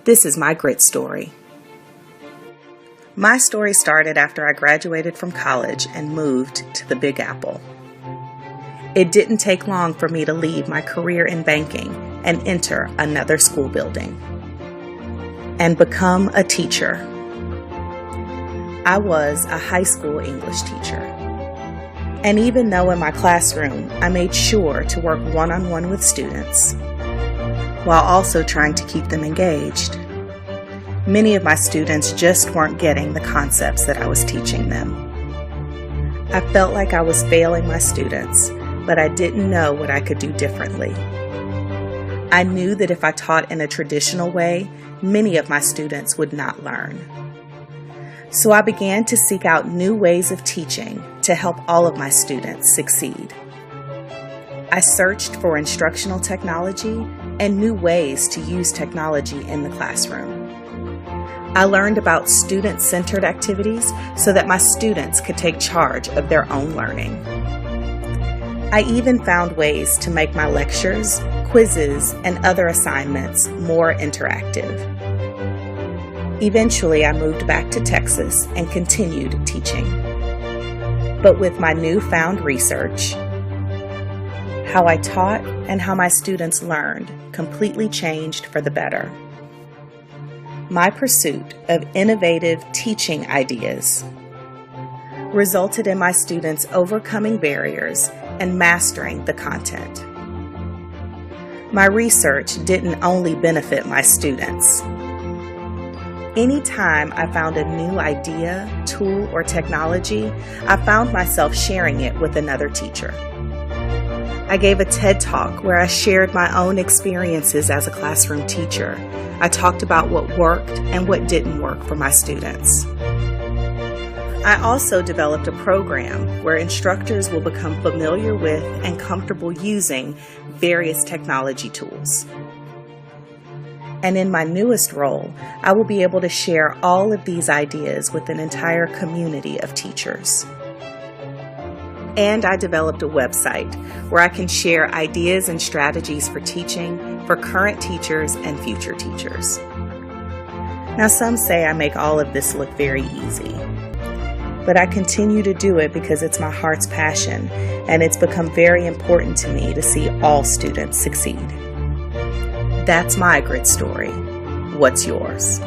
This is my grit story. My story started after I graduated from college and moved to the Big Apple. It didn't take long for me to leave my career in banking and enter another school building and become a teacher. I was a high school English teacher. And even though in my classroom I made sure to work one-on-one with students, while also trying to keep them engaged, many of my students just weren't getting the concepts that I was teaching them. I felt like I was failing my students, but I didn't know what I could do differently. I knew that if I taught in a traditional way, many of my students would not learn. So I began to seek out new ways of teaching to help all of my students succeed. I searched for instructional technology and new ways to use technology in the classroom. I learned about student-centered activities so that my students could take charge of their own learning. I even found ways to make my lectures, quizzes, and other assignments more interactive. Eventually, I moved back to Texas and continued teaching. But with my newfound research, how I taught and how my students learned completely changed for the better. My pursuit of innovative teaching ideas resulted in my students overcoming barriers and mastering the content. My research didn't only benefit my students. Anytime I found a new idea, tool, or technology, I found myself sharing it with another teacher. I gave a TED Talk where I shared my own experiences as a classroom teacher. I talked about what worked and what didn't work for my students. I also developed a program where instructors will become familiar with and comfortable using various technology tools. And in my newest role, I will be able to share all of these ideas with an entire community of teachers. And I developed a website where I can share ideas and strategies for teaching for current teachers and future teachers. Now, some say I make all of this look very easy, but I continue to do it because it's my heart's passion, and it's become very important to me to see all students succeed. That's my grit story. What's yours?